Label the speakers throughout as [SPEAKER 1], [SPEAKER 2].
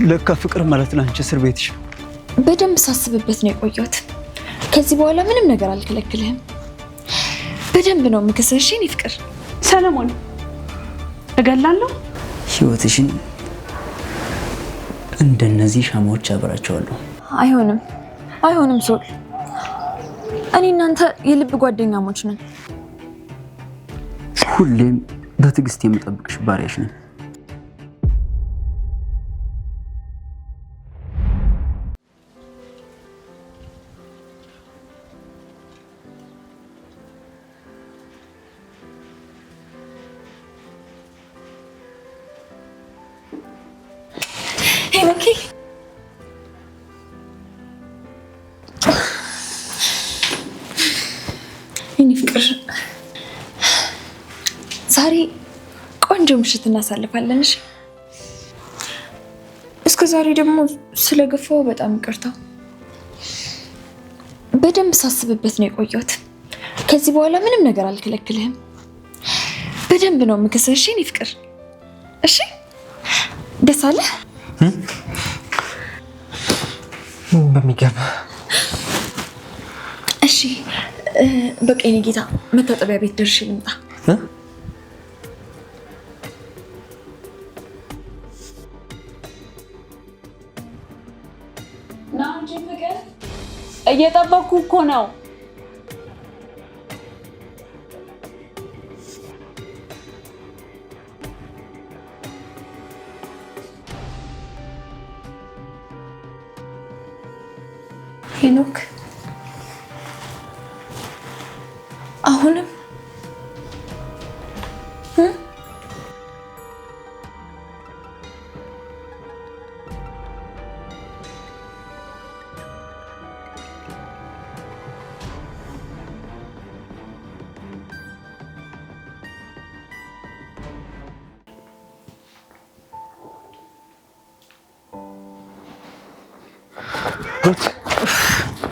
[SPEAKER 1] ለካ ፍቅር ማለት ላንቺ እስር ቤትሽ ነው።
[SPEAKER 2] በደንብ ሳስብበት ነው የቆየሁት። ከዚህ በኋላ ምንም ነገር አልከለክልህም። በደንብ ነው የምክስሽ የኔ ፍቅር።
[SPEAKER 3] ሰለሞን እገላለሁ።
[SPEAKER 1] ህይወትሽን እንደነዚህ ሻማዎች አበራቸዋለሁ።
[SPEAKER 2] አይሆንም ሶል። እኔ እናንተ የልብ ጓደኛሞች ነን።
[SPEAKER 1] ሁሌም በትዕግስት የምጠብቅሽ ባሪያሽ ነኝ።
[SPEAKER 2] ሄኖክ የኔ ፍቅር ዛሬ ቆንጆ ምሽት እናሳልፋለን። እሺ? እስከ ዛሬ ደግሞ ስለገፋው በጣም ይቅርታ። በደንብ ሳስብበት ነው የቆየሁት። ከዚህ በኋላ ምንም ነገር አልከለክልህም። በደንብ ነው የምክስሽ የኔ ፍቅር። እሺ? ደስ አለህ?
[SPEAKER 4] በሚገባ።
[SPEAKER 2] እሺ በቃ የኔ ጌታ መታጠቢያ ቤት ደርሼ ልምጣ።
[SPEAKER 3] ና እንጂ ፍቅር፣ እየጠበኩ እኮ ነው።
[SPEAKER 2] ሄኖክ አሁንም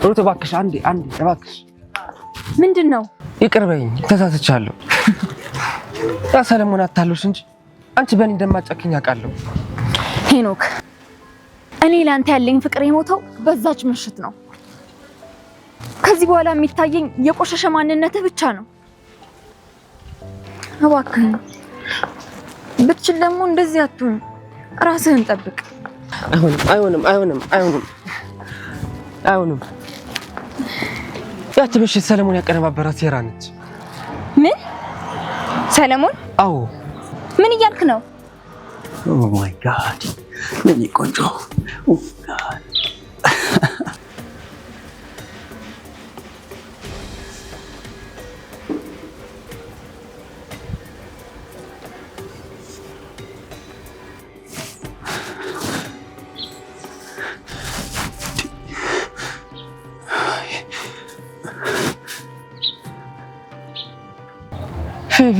[SPEAKER 4] ሩት እባክሽ አንዴ እባክሽ።
[SPEAKER 2] ምንድን ነው?
[SPEAKER 4] ይቅር በይኝ፣ ተሳስቻለሁ። ያ ሰለሞን አታለሽ እንጂ አንቺ በእኔ እንደማጨክኝ አውቃለሁ።
[SPEAKER 2] ሄኖክ እኔ ለአንተ ያለኝ ፍቅር የሞተው በዛች ምሽት ነው። ከዚህ በኋላ የሚታየኝ የቆሸሸ ማንነትህ ብቻ ነው። እባክህን ብትችል ደግሞ እንደዚህ አትሁን። ራስህን ጠብቅ። አይሆንም።
[SPEAKER 4] ያቺ ምሽት ሰለሞን ያቀነባበራት ሴራ ነች።
[SPEAKER 2] ምን? ሰለሞን?
[SPEAKER 4] አዎ።
[SPEAKER 2] ምን እያልክ ነው?
[SPEAKER 1] ኦ ማይ ጋድ ለኔ ቆንጆ። ኦ ጋድ
[SPEAKER 4] ፌቪ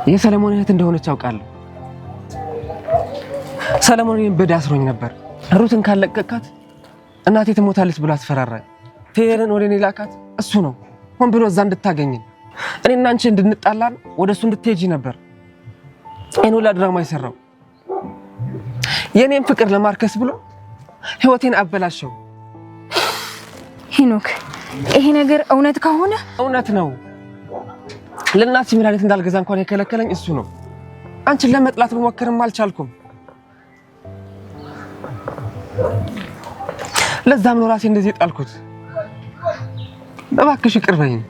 [SPEAKER 4] የሰለሞን እህት እንደሆነች አውቃለሁ። ሰለሞንን በዳስሮኝ ነበር። ሩትን ካለቀቃት እናቴ ትሞታለች ብሎ አስፈራራኝ። ፌርን ወደ እኔ ላካት እሱ ነው። ሆን ብሎ እዛ እንድታገኘኝ እኔና አንቺ እንድንጣላን ወደሱ እንድትሄጂ ነበር ይሄን ሁላ ድራማ የሰራው። የኔን ፍቅር ለማርከስ ብሎ ህይወቴን አበላሸው።
[SPEAKER 2] ሄኖክ ይሄ ነገር እውነት ከሆነ
[SPEAKER 4] እውነት ነው። ለእናቴ መድኃኒት እንዳልገዛ እንኳን የከለከለኝ እሱ ነው። አንቺን ለመጥላት ብሞክርም አልቻልኩም። ለዛም ነው ራሴ እንደዚህ ጣልኩት። እባክሽ ይቅር በይኝ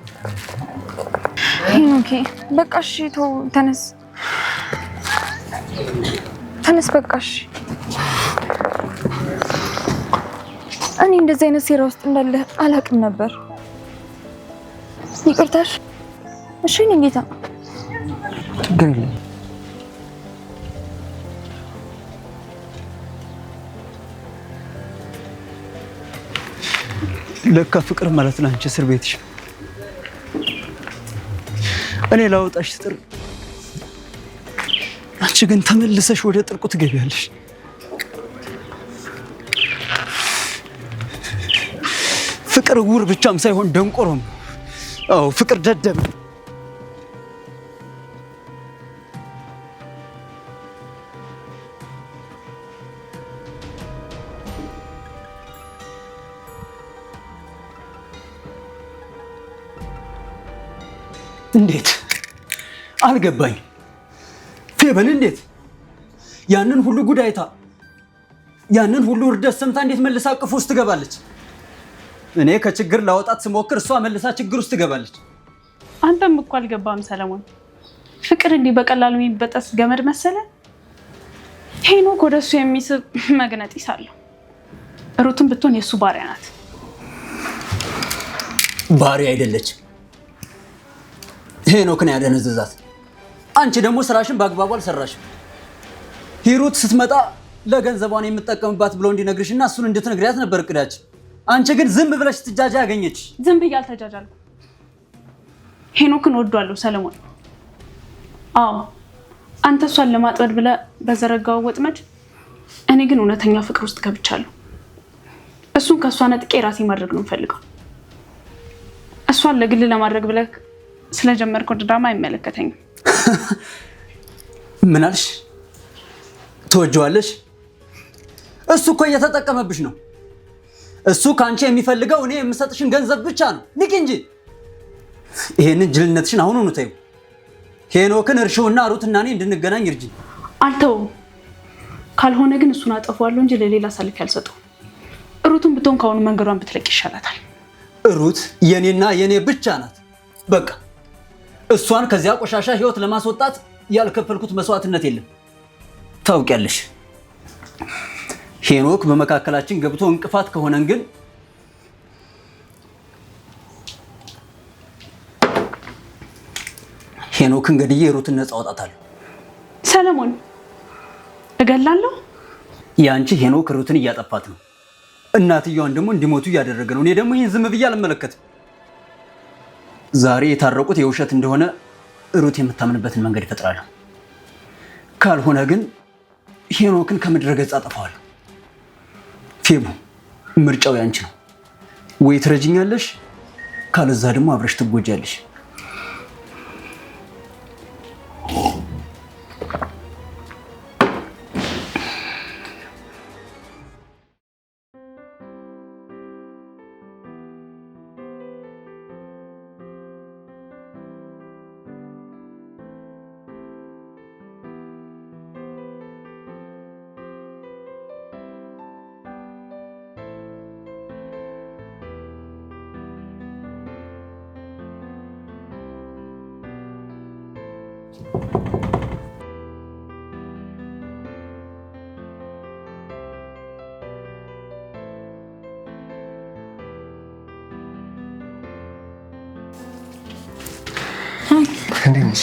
[SPEAKER 2] ሄኖክ። በቃ እሺ ተው፣ ተነስ በቃ እሺ። እኔ እንደዚህ አይነት ሴራ ውስጥ እንዳለ አላውቅም ነበር። ይቅርታሽ። እሺ እኔ ጌታ
[SPEAKER 4] ችግር የለም።
[SPEAKER 1] ለካ ፍቅር ማለት ላንቺ እስር ቤትሽ ነው። እኔ ላወጣሽ ጥር፣ አንቺ ግን ተመልሰሽ ወደ ጥልቁ ትገቢያለሽ። ፍቅር ውር ብቻም ሳይሆን ደንቆሮም። አዎ ፍቅር ደደብ። እንዴት አልገባኝ። ፌበን እንዴት ያንን ሁሉ ጉዳይታ ያንን ሁሉ እርደት ሰምታ እንዴት መልሳ አቅፎ ውስጥ ትገባለች? እኔ ከችግር ላወጣት ስሞክር እሷ መልሳ ችግር ውስጥ ትገባለች።
[SPEAKER 3] አንተም እኮ አልገባም ሰለሞን። ፍቅር እንዲህ በቀላሉ የሚበጠስ ገመድ መሰለ? ሄኖክ ወደሱ የሚስብ መግነጢስ አለው። ሩትም ብትሆን የሱ ባሪያ ናት።
[SPEAKER 1] ባሪያ አይደለችም። ሄኖክን ያደነዘዛት። አንቺ ደግሞ ስራሽን በአግባቡ አልሰራሽም። ሂሩት ስትመጣ ለገንዘቧን የምትጠቀምባት ብሎ እንዲነግርሽና እሱን እንድትነግሪያት ነበር እቅዳችን። አንቺ ግን ዝም ብለሽ ትጃጃ ያገኘች።
[SPEAKER 3] ዝም ብዬ አልተጃጃልኩ። ሄኖክን ወዷለሁ ሰለሞን። አዎ አንተ እሷን ለማጥመድ ብለህ በዘረጋው ወጥመድ፣ እኔ ግን እውነተኛ ፍቅር ውስጥ ገብቻለሁ። እሱን ከእሷ ነጥቄ ራሴ ማድረግ ነው የምፈልገው። እሷን ለግል ለማድረግ ብለህ ስለጀመርከው ድራማ አይመለከተኝም።
[SPEAKER 1] ምን አልሽ? ትወጂዋለሽ? እሱ እኮ እየተጠቀመብሽ ነው። እሱ ከአንቺ የሚፈልገው እኔ የምሰጥሽን ገንዘብ ብቻ ነው። ንቂ እንጂ ይሄንን ጅልነትሽን አሁኑኑ ተይው። ሄኖክን እርሺውና ሩትና እኔ እንድንገናኝ እርጂ።
[SPEAKER 3] አልተውም። ካልሆነ ግን እሱን አጠፋዋለሁ እንጂ ለሌላ አሳልፌ አልሰጠውም። ሩትን ብትሆን ከአሁኑ መንገዷን ብትለቅ ይሻላታል።
[SPEAKER 1] ሩት የኔና የኔ ብቻ ናት። በቃ እሷን ከዚያ ቆሻሻ ህይወት ለማስወጣት ያልከፈልኩት መስዋዕትነት የለም። ታውቂያለሽ። ሄኖክ በመካከላችን ገብቶ እንቅፋት ከሆነን ግን ሄኖክን ገድዬ ሩትን ነፃ አወጣታለሁ።
[SPEAKER 3] ሰለሞን እገላለሁ?
[SPEAKER 1] ያንቺ ሄኖክ ሩትን እያጠፋት ነው። እናትየዋን ደግሞ እንዲሞቱ እያደረገ ነው። እኔ ደግሞ ይህን ዝም ብዬ አልመለከትም። ዛሬ የታረቁት የውሸት እንደሆነ ሩት የምታምንበትን መንገድ ይፈጥራለሁ። ካልሆነ ግን ሄኖክን ከምድረ ገጽ አጠፋዋለሁ። ፌቡ፣ ምርጫው ያንቺ ነው። ወይ ትረጅኛለሽ፣ ካለዛ ደግሞ አብረሽ ትጎጃለሽ።
[SPEAKER 4] እንዴት ነሽ?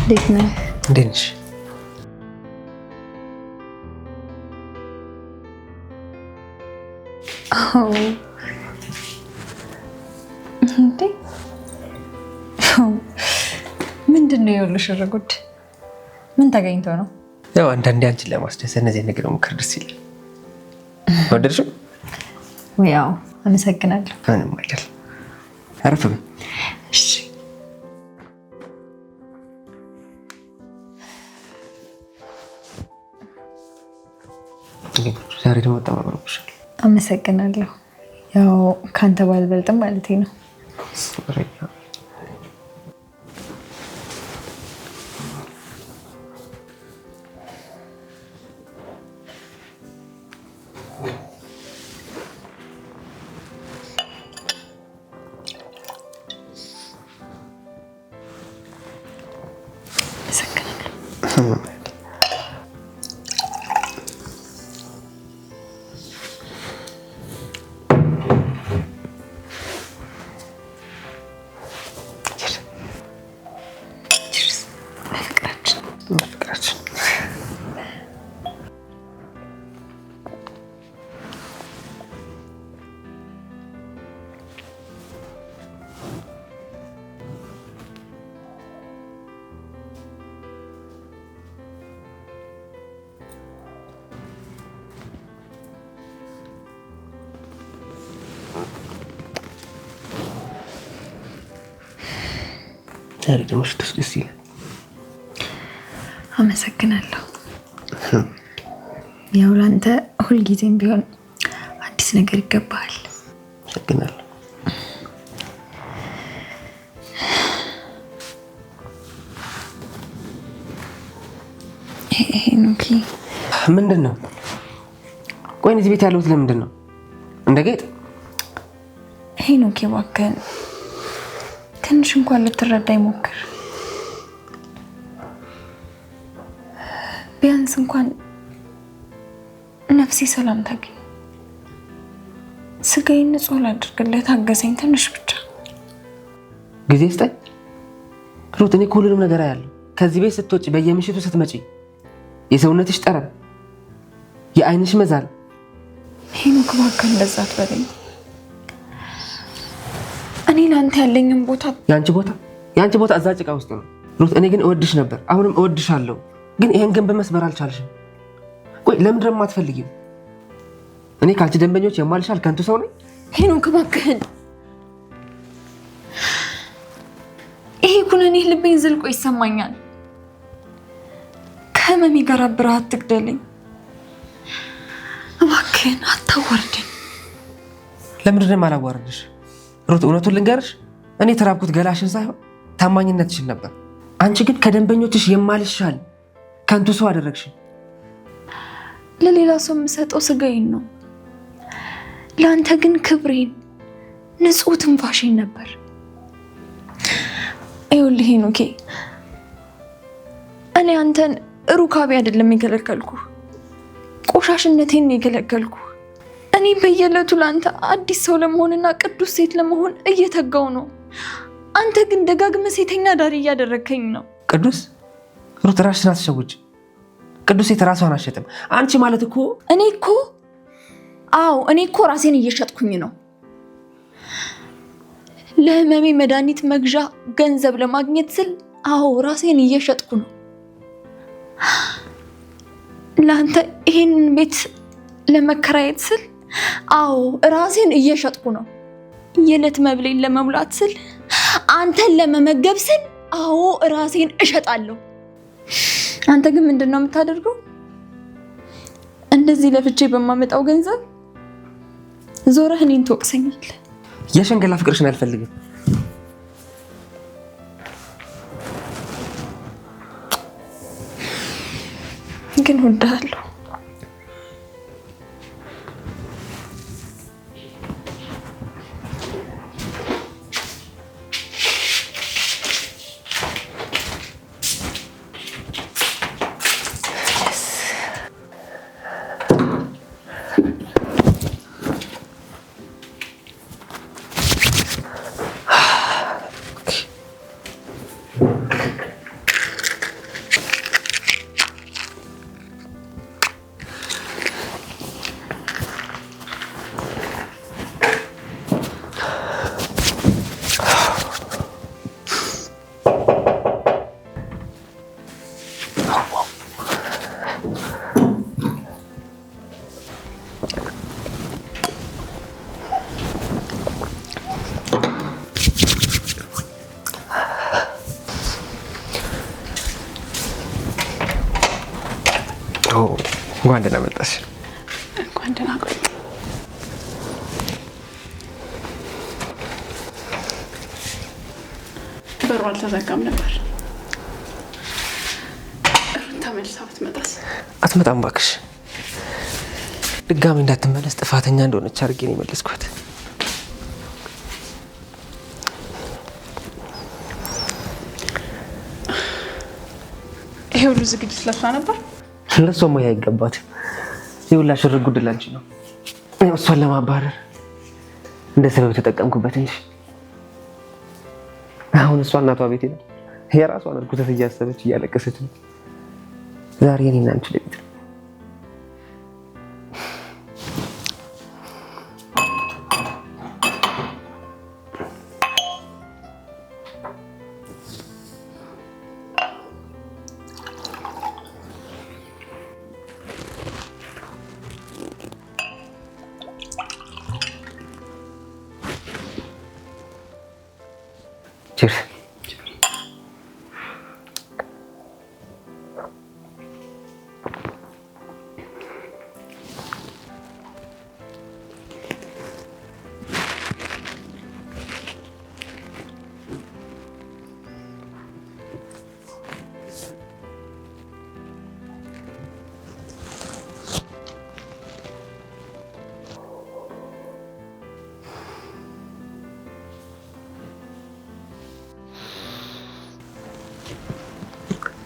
[SPEAKER 2] እንዴት ነህ?
[SPEAKER 4] እንዴት ነሽ?
[SPEAKER 2] እንዴ ምንድን ነው የወለሽ ረጉድ? ምን ተገኝቶ ነው?
[SPEAKER 4] ያው አንዳንዴ አንቺን ለማስደሰት እነዚህ ነገር ሞክር ደስ ይላል። ወደድሽው?
[SPEAKER 2] ያው አመሰግናለሁ።
[SPEAKER 4] ምንም አይደል። አረፍ በይ።
[SPEAKER 2] እሺ
[SPEAKER 4] ዛሬ ደግሞ በጣም አምሮብሻል።
[SPEAKER 2] አመሰግናለሁ። ያው ካንተ ባልበልጥም ማለቴ ነው።
[SPEAKER 4] ዛሬ ደግሞ ሽቶሽ ደስ ይላል።
[SPEAKER 2] አመሰግናለሁ። ያው ላንተ ሁልጊዜም ቢሆን አዲስ ነገር ይገባሃል።
[SPEAKER 4] አመሰግናለሁ።
[SPEAKER 2] ሄኖክ
[SPEAKER 4] ምንድን ነው? ቆይ እዚህ ቤት ያለሁት ለምንድን ነው? እንደ ጌጥ?
[SPEAKER 2] ሄኖክ እባክህን ትንሽ እንኳን ልትረዳኝ ሞክር። ቢያንስ እንኳን ነፍሴ ሰላም ታገኝ። ስጋዬን ንጹህ ላድርግለት፣ ታገሰኝ ትንሽ ብቻ
[SPEAKER 4] ጊዜ ስጠኝ ሩት። እኔ ሁሉንም ነገር አያለሁ። ከዚህ ቤት ስትወጪ፣ በየምሽቱ ስትመጪ፣ የሰውነትሽ ጠረን፣ የአይንሽ መዛል።
[SPEAKER 2] ሄኖክ እባክህ እንደዛ አትበለኝ። እኔ ለአንተ ያለኝን ቦታ
[SPEAKER 4] የአንቺ ቦታ እዛ ጭቃ ውስጥ ነው ሩት። እኔ ግን እወድሽ ነበር፣ አሁንም እወድሻለሁ። ግን ይሄን ግንብ መስበር አልቻልሽም። ቆይ ለምንድን ነው የማትፈልጊው? እኔ ከአንቺ ደንበኞች የማልሻል ከንቱ ሰው ነኝ?
[SPEAKER 2] ሄኖክ እባክህን፣ ይሄ ኩነኔ ልቤን ዘልቆ ይሰማኛል። ከህመሜ ጋር አብረህ አትግደለኝ እባክህን፣ አታዋርደኝ።
[SPEAKER 4] ለምንድን ነው የማላዋርድሽ ሩት? እውነቱን ልንገርሽ፣ እኔ የተራብኩት ገላሽን ሳይሆን ታማኝነትሽን ነበር። አንቺ ግን ከደንበኞችሽ የማልሻል ከንቱ ሰው አደረግሽ።
[SPEAKER 2] ለሌላ ሰው የምሰጠው ስጋዬን ነው፣ ለአንተ ግን ክብሬን፣ ንጹህ ትንፋሽን ነበር። ይኸውልህ ሄኖኬ፣ እኔ አንተን ሩካቤ አይደለም የከለከልኩ፣ ቆሻሽነቴን ነው የከለከልኩ። እኔ በየዕለቱ ለአንተ አዲስ ሰው ለመሆንና ቅዱስ ሴት ለመሆን እየተጋው ነው። አንተ ግን ደጋግመህ ሴተኛ ዳሪ እያደረግከኝ ነው።
[SPEAKER 4] ቅዱስ ሩት፣ ራስሽን አትሸውጅ። ቅዱስ ሴት ራሷን አትሸጥም። አንቺ ማለት እኮ
[SPEAKER 2] እኔ እኮ ራሴን እየሸጥኩኝ ነው። ለህመሜ መድኃኒት መግዣ ገንዘብ ለማግኘት ስል ራሴን እየሸጥኩ ነው። ለአንተ ይሄንን ቤት ለመከራየት ስል ራሴን እየሸጥኩ ነው። የዕለት መብሌን ለመሙላት ስል፣ አንተን ለመመገብ ስል ራሴን እሸጣለሁ። አንተ ግን ምንድን ነው የምታደርገው? እንደዚህ ለፍቼ በማመጣው ገንዘብ ዞረህ እኔን ትወቅሰኛለህ።
[SPEAKER 4] የሸንገላ ፍቅርሽን አልፈልግም።
[SPEAKER 2] ግን እወድሃለሁ።
[SPEAKER 4] እንኳን ደህና መጣሽ።
[SPEAKER 3] እንኳን ደህና ቆይ። በሩ አልተዘጋም ነበር። ተመልሳ ብትመጣስ?
[SPEAKER 4] አትመጣም እባክሽ። ድጋሚ እንዳትመለስ ጥፋተኛ እንደሆነች አድርጌ ነው የመለስኳት።
[SPEAKER 3] ይሄ ሁሉ ዝግጅት ለሷ ነበር?
[SPEAKER 4] ለሷ ሙያ አይገባትም። ይኸውልሽ ሽርጉድ ላንቺ ነው። እሷን ለማባረር እንደ ሰበብ ተጠቀምኩበት እንጂ አሁን እሷ እናቷ ቤት ነው የራሷን እርኩሰት እያሰበች እያለቀሰች ነው። ዛሬ እኔና አንቺ ለቤት ነው። Cheers.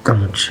[SPEAKER 4] ቀሞች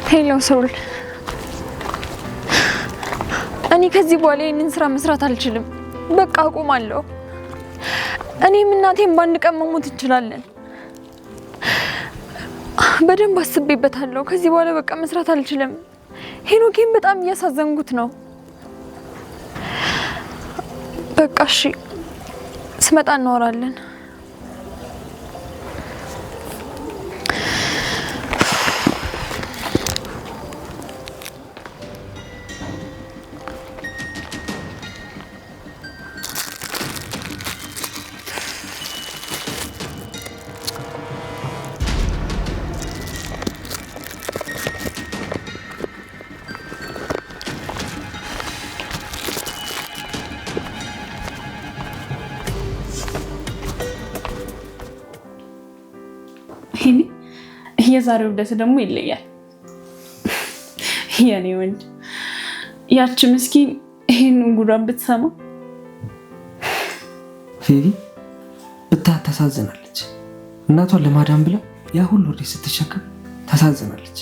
[SPEAKER 2] ሄሎ ሶል፣ እኔ ከዚህ በኋላ ይህንን ስራ መስራት አልችልም። በቃ አቆማለሁ። እኔም እናቴም በአንድ ቀን መሞት እንችላለን። በደንብ አስቤበታለሁ። ከዚህ በኋላ በቃ መስራት አልችልም። ሄኖኬን በጣም እያሳዘንኩት ነው። በቃ እሺ፣ ስመጣ እናወራለን።
[SPEAKER 3] የዛሬው ደስ ደግሞ ይለያል። የኔ ወንድ ያቺ ምስኪን ይሄንን ጉዳን ብትሰማ
[SPEAKER 4] ፌቪ ብታት ታሳዝናለች። እናቷን ለማዳን ብላ ያ ሁሉ ወሬ ስትሸከም ታሳዝናለች።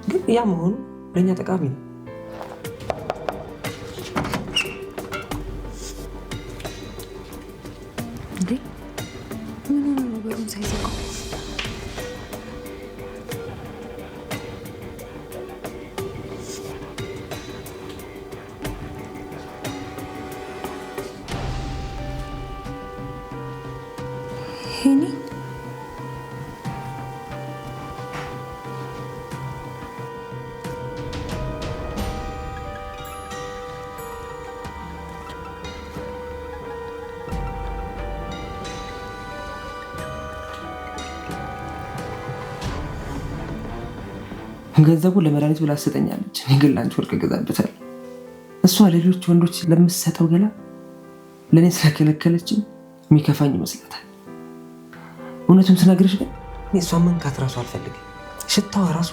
[SPEAKER 4] ግን ያ መሆኑ ለእኛ ጠቃሚ ነው።
[SPEAKER 2] እንዴ ምን ሆነ ነው በሩን ሳይዘጋው? ሄኒ
[SPEAKER 4] ገንዘቡ ለመድኃኒት ብላ ትሰጠኛለች። እኔ ግን ለአንቺ ወርቅ እገዛበታለሁ። እሷ ለሌሎች ወንዶች ለምትሰጠው ገላ ለእኔ ስለከለከለችኝ የሚከፋኝ ይመስላታል። እውነቱን ስነግርሽ ግን እኔ እሷን መንካት ራሱ አልፈልግም። ሽታዋ ራሱ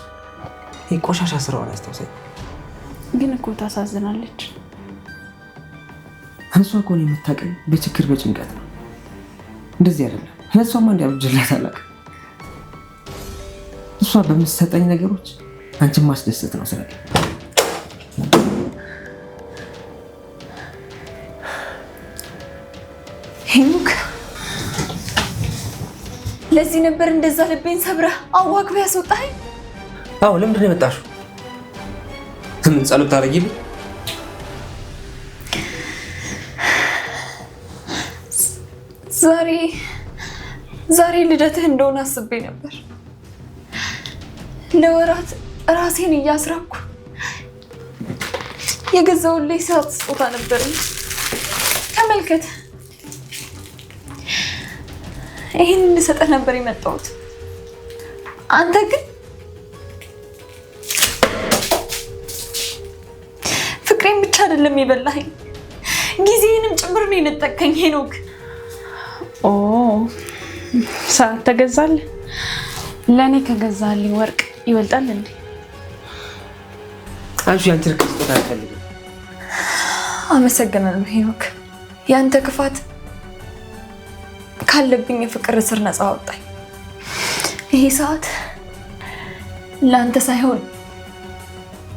[SPEAKER 4] ቆሻሻ ስራዋን ያስታውሰኝ።
[SPEAKER 3] ግን እኮ ታሳዝናለች።
[SPEAKER 4] እሷ እኮ ነው የምታውቀኝ በችግር በጭንቀት ነው። እንደዚህ አይደለም። ለእሷማ እንዲያብጅላት አላውቅም። እሷ በምትሰጠኝ ነገሮች አንቺን ማስደሰት ነው ስራ።
[SPEAKER 2] ሄኖክ ለዚህ ነበር እንደዛ ልቤን ሰብረህ አዋክበህ ያስወጣኸኝ?
[SPEAKER 4] አዎ። ለምንድን ነው የመጣሽው? ምን ጸሎት ታደርጊልኝ?
[SPEAKER 2] ዛሬ ልደትህ እንደሆነ አስቤ ነበር። ለወራት ራሴን እያስራኩ የገዛሁልህ ሰዓት ስጦታ ነበረኝ። ተመልከት፣ ይህን እንድሰጠህ ነበር የመጣሁት። አንተ ግን ፍቅሬን ብቻ አይደለም የበላኸኝ፣ ጊዜንም ጭምር ነው የነጠቀኝ። ሄኖክ
[SPEAKER 3] ኦ ሰዓት ተገዛልህ? ለእኔ ከገዛልኝ ወርቅ ይበልጣል እንዴ?
[SPEAKER 4] አንቺ ያንቺ ርካሽ ስጦታ አልፈልግም።
[SPEAKER 2] አመሰግናለሁ ሄኖክ። ያንተ ክፋት ካለብኝ የፍቅር እስር ነፃ አወጣኝ። ይሄ ሰዓት ለአንተ ሳይሆን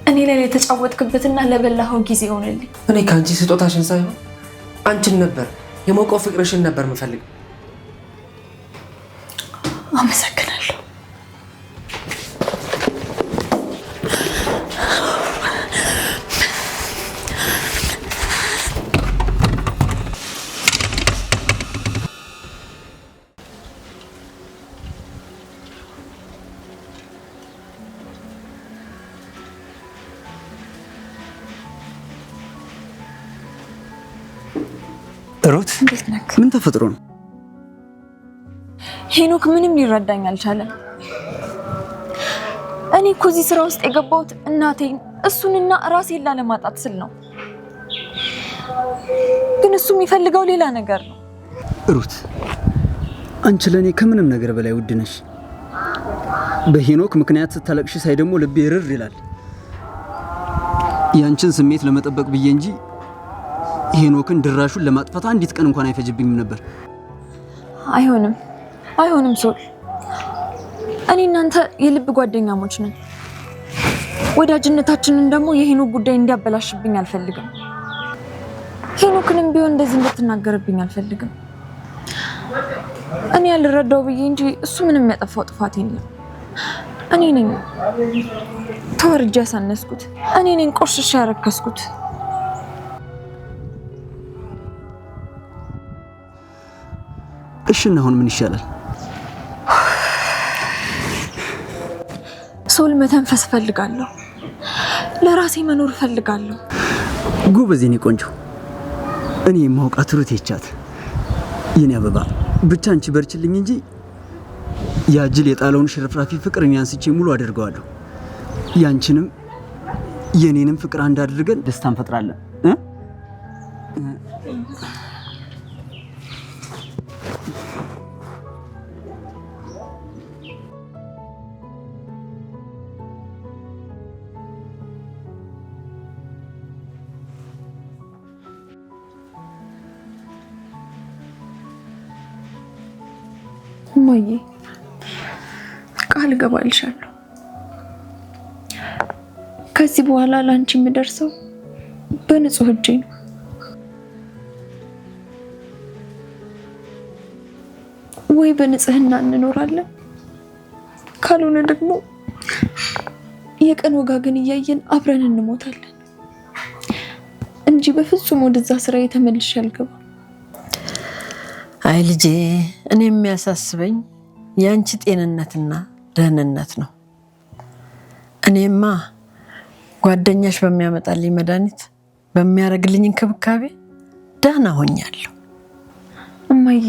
[SPEAKER 2] እኔ ላይ የተጫወትክበትና ለበላኸው ጊዜ ሆነልኝ።
[SPEAKER 4] እኔ ከአንቺ ስጦታሽን ሳይሆን አንቺን ነበር የሞቀው ፍቅርሽን ነበር የምፈልገው።
[SPEAKER 2] አመሰግናለሁ።
[SPEAKER 1] ሩት ምን ተፈጥሮ ነው?
[SPEAKER 2] ሄኖክ ምንም ሊረዳኝ አልቻለም። እኔ እኮ እዚህ ስራ ውስጥ የገባሁት እናቴን እሱንና ራሴን ላለማጣት ስል ነው። ግን እሱ የሚፈልገው ሌላ ነገር ነው።
[SPEAKER 1] ሩት አንቺ ለእኔ ከምንም ነገር በላይ ውድ ነሽ። በሄኖክ ምክንያት ስታለቅሽ ሳይ ደግሞ ልቤ ርር ይላል። ያንቺን ስሜት ለመጠበቅ ብዬ እንጂ ሄኖክን ድራሹን ለማጥፋት አንዲት ቀን እንኳን አይፈጅብኝም ነበር። አይሆንም ሶል። እኔ እናንተ የልብ ጓደኛሞች ነን። ወዳጅነታችንን ደግሞ የሄኖክ ጉዳይ እንዲያበላሽብኝ አልፈልግም። ሄኖክንም ቢሆን እንደዚህ እንድትናገርብኝ አልፈልግም። እኔ ያልረዳው ብዬ እንጂ እሱ ምንም ያጠፋው ጥፋት የለም። እኔ ነኝ ተወርጄ ያሳነስኩት። እኔ ነኝ ቆሽሼ ያረከስኩት። እሺ እና አሁን ምን ይሻላል?
[SPEAKER 2] ሶል መተንፈስ ፈልጋለሁ። ለራሴ መኖር ፈልጋለሁ።
[SPEAKER 1] ጎበዝ የኔ ቆንጆ። እኔ የማውቃት ሩት ይቻት የኔ አበባ። ብቻ አንቺ በርችልኝ እንጂ ያጅል የጣለውን ሽርፍራፊ ፍቅር እኔ አንስቼ ሙሉ አደርገዋለሁ። ያንቺንም የኔንም ፍቅር አንድ አድርገን ደስታ እንፈጥራለን።
[SPEAKER 2] እማዬ ቃል እገባልሻለሁ። ከዚህ በኋላ ላንቺ የምደርሰው በንጹህ እጄ ነው። ወይ በንጽህና እንኖራለን፣ ካልሆነ ደግሞ የቀን ወጋገን እያየን አብረን እንሞታለን እንጂ በፍጹም ወደዛ ስራ የተመልሼ አልገባም።
[SPEAKER 5] አይ ልጄ፣ እኔ የሚያሳስበኝ ያንቺ ጤንነትና ደህንነት ነው። እኔማ ጓደኛሽ በሚያመጣልኝ መድኃኒት በሚያደርግልኝ እንክብካቤ ደህና ሆኛለሁ።
[SPEAKER 2] እማዬ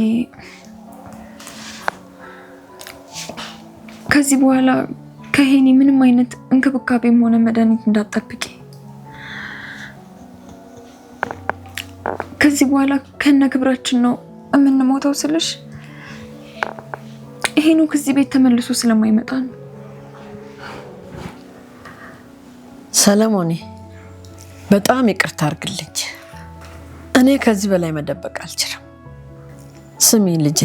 [SPEAKER 2] ከዚህ በኋላ ከሄኒ ምንም አይነት እንክብካቤም ሆነ መድኃኒት እንዳትጠብቂ። ከዚህ በኋላ ከነ ክብራችን ነው የምንሞተው ስልሽ ሄኖክ እዚህ ቤት ተመልሶ ስለማይመጣ ነው።
[SPEAKER 5] ሰለሞኔ በጣም ይቅርታ አድርግልኝ። እኔ ከዚህ በላይ መደበቅ አልችልም። ስሚ ልጄ፣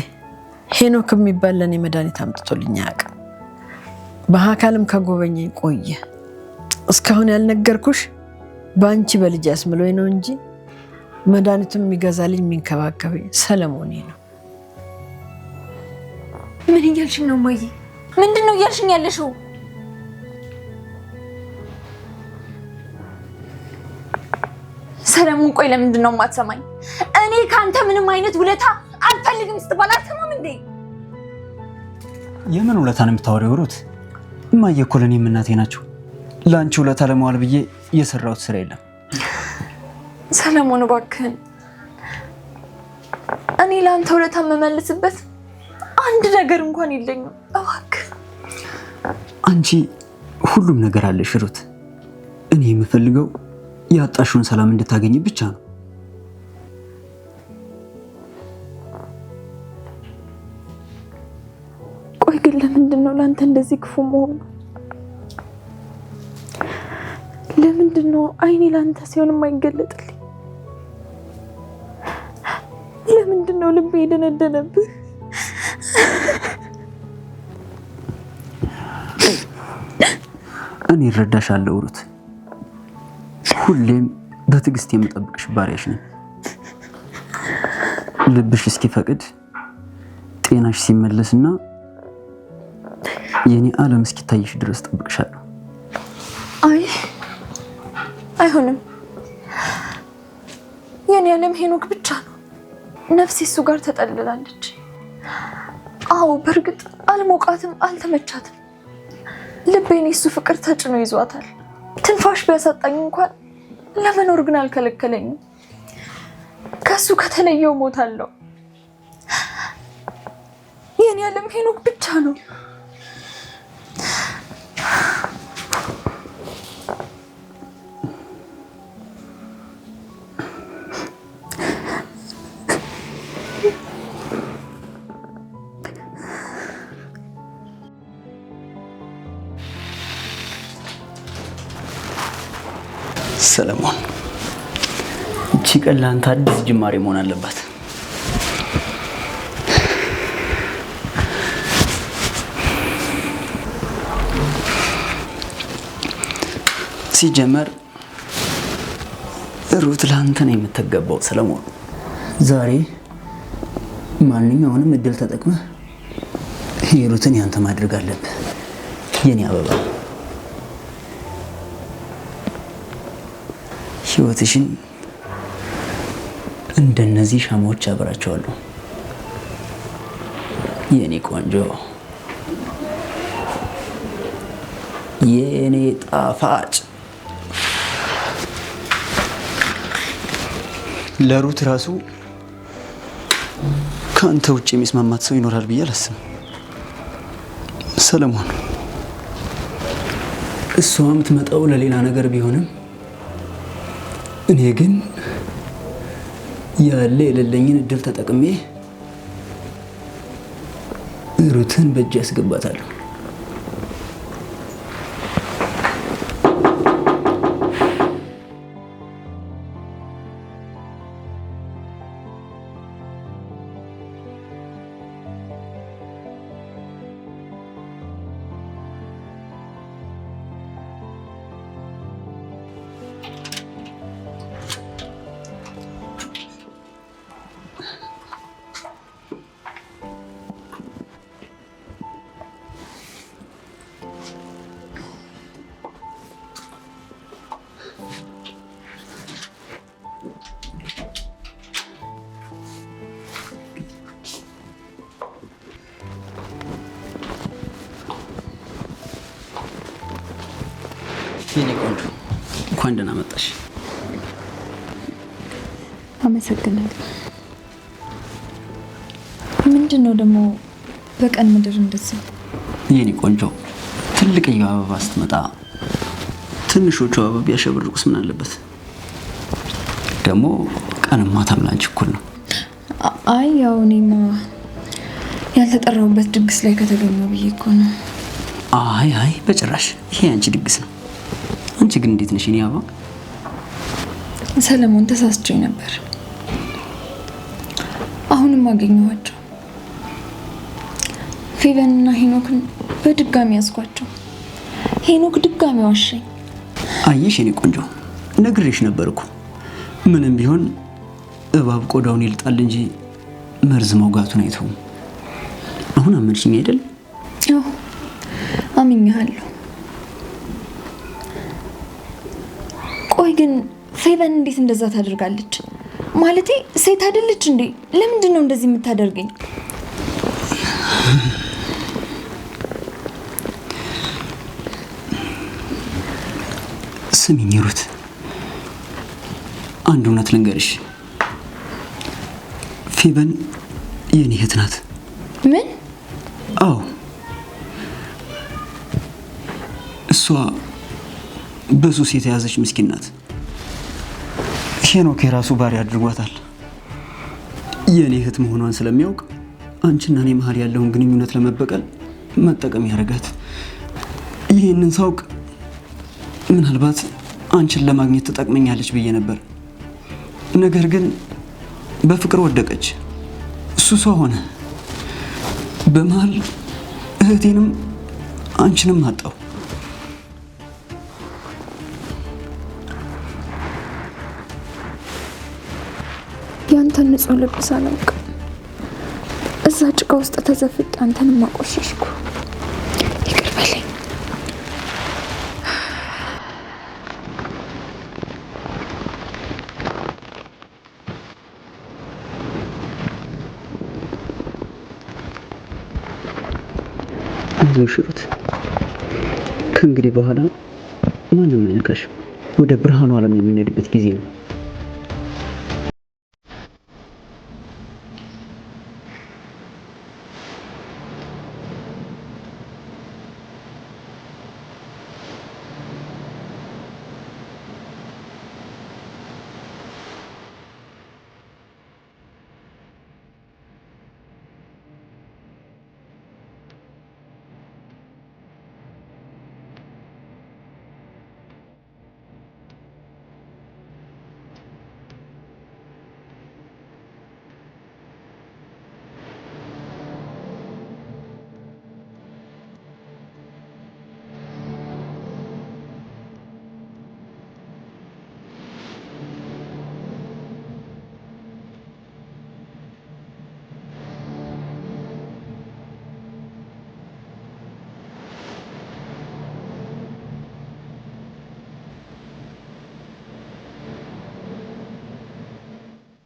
[SPEAKER 5] ሄኖክ የሚባል ለእኔ መድኃኒት አምጥቶልኝ አያውቅም። በአካልም ከጎበኘኝ ቆየ። እስካሁን ያልነገርኩሽ በአንቺ በልጅ ያስምሎኝ ነው እንጂ መድኃኒቱን የሚገዛልኝ የሚንከባከበኝ ሰለሞኔ ነው።
[SPEAKER 2] ምን እያልሽኝ ነው እማዬ? ምንድን ነው እያልሽኝ ያለሽው? ሰለሞን ቆይ ለምንድን ነው የማትሰማኝ? እኔ ከአንተ ምንም አይነት ውለታ አልፈልግም ስትባል አትሰማም እንዴ?
[SPEAKER 1] የምን ውለታ ነው የምታወሪው ሩት? እማዬ እኮ ለእኔም እናቴ ናቸው። ለአንቺ ውለታ ለመዋል ብዬ የሰራሁት ስራ የለም።
[SPEAKER 2] ሰለሞን እባክህን፣ እኔ ለአንተ ውለታ የምመልስበት አንድ ነገር እንኳን የለኝም። እባክህ
[SPEAKER 1] አንቺ ሁሉም ነገር አለሽ ሩት። እኔ የምፈልገው ያጣሽውን ሰላም እንድታገኝ ብቻ ነው።
[SPEAKER 2] ቆይ ግን ለምንድን ነው ለአንተ እንደዚህ ክፉ መሆኑ? ለምንድን ነው አይኔ ለአንተ ሲሆን የማይገለጥልኝ? ለምንድን ነው ልቤ የደነደነብህ?
[SPEAKER 1] እኔ እረዳሻለሁ ሩት። ሁሌም በትዕግስት የምጠብቅሽ ባሪያሽ ነኝ። ልብሽ እስኪፈቅድ ጤናሽ ሲመለስና የኔ ዓለም እስኪታይሽ ድረስ ጠብቅሻለሁ።
[SPEAKER 2] አይ አይሆንም። የኔ ዓለም ሄኖክ ብቻ ነው። ነፍሴ እሱ ጋር ተጠልላለች። አዎ በእርግጥ አልሞቃትም፣ አልተመቻትም። ልቤን የሱ ፍቅር ተጭኖ ይዟታል። ትንፋሽ ቢያሳጣኝ እንኳን ለመኖር ግን አልከለከለኝም። ከሱ ከተለየው ሞታለሁ። የኔ ዓለም ሄኖክ ብቻ ነው።
[SPEAKER 1] ሰለሞን፣ እቺ ቀን ለአንተ አዲስ ጅማሬ መሆን አለባት። ሲጀመር ሩት ለአንተ ነው የምትገባው። ሰለሞን፣ ዛሬ ማንኛውንም እድል ተጠቅመህ ሩትን ያንተ ማድረግ አለብህ። የኔ አበባ፣ ህይወትሽን እንደነዚህ ሻማዎች አበራቸዋለሁ። የኔ ቆንጆ፣ የኔ ጣፋጭ። ለሩት ራሱ ከአንተ ውጭ የሚስማማት ሰው ይኖራል ብዬ አላስብም። ሰለሞን፣ እሷ የምትመጣው ለሌላ ነገር ቢሆንም እኔ ግን ያለ የሌለኝን እድል ተጠቅሜ ሩትን በእጅ ያስገባታለሁ። የኔ ቆንጆ እንኳን ደህና መጣሽ።
[SPEAKER 2] አመሰግናለሁ። ምንድን ነው ደግሞ በቀን ምድር እንደዚህ?
[SPEAKER 1] የኔ ቆንጆ ትልቅዬው አበባ ስትመጣ ትንሾቹ አበባ ቢያሸብርቁስ ምን አለበት? ደግሞ ቀንም ማታም ላንቺ እኩል ነው።
[SPEAKER 2] አይ ያው እኔማ ያልተጠራሁበት ድግስ ላይ ከተገኘሁ ብዬ እኮ ነው።
[SPEAKER 1] አይ በጭራሽ፣ ይሄ አንቺ ድግስ ነው። አንቺ ግን እንዴት ነሽ የኔ አበባ?
[SPEAKER 2] ሰለሞን ተሳስቼ ነበር። አሁንም አገኘኋቸው። ፌቨንና ሄኖክን በድጋሚ ያስኳቸው። ሄኖክ ድጋሚ ዋሸኝ።
[SPEAKER 1] አየሽ የኔ ቆንጆ፣ ነግሬሽ ነበርኩ። ምንም ቢሆን እባብ ቆዳውን ይልጣል እንጂ መርዝ መውጋቱን አይተውም። አሁን አመንሽኝ አይደል?
[SPEAKER 2] አዎ አምኜሃለሁ። ቆይ ግን ፌቨን እንዴት እንደዛ ታደርጋለች? ማለቴ ሴት አይደለች እንዴ? ለምንድን ነው እንደዚህ የምታደርገኝ?
[SPEAKER 1] ስሚኝ ሩት፣ አንድ እውነት ልንገርሽ። ፌቨን የኔ እህት ናት።
[SPEAKER 2] ምን?
[SPEAKER 1] አዎ፣ እሷ በሱስ የተያዘች ምስኪን ናት። ሄኖክ የራሱ ባሪያ አድርጓታል። የኔ እህት መሆኗን ስለሚያውቅ አንቺና እኔ መሀል ያለውን ግንኙነት ለመበቀል መጠቀም ያደርጋት። ይህንን ሳውቅ ምናልባት አንቺን ለማግኘት ትጠቅመኛለች ብዬ ነበር። ነገር ግን በፍቅር ወደቀች። እሱ ሰው ሆነ። በመሀል እህቴንም አንቺንም አጣው።
[SPEAKER 2] ያንተ ያንተን ንጹህ ልብ ሳላውቅ እዛ ጭቃ ውስጥ ተዘፍቄ አንተን ማቆሸሽኩ። ይቅር በለኝ።
[SPEAKER 1] አይዞሽ ሩት፣ ከእንግዲህ በኋላ ማንም አይነካሽም። ወደ ብርሃኑ ዓለም የምንሄድበት ጊዜ ነው።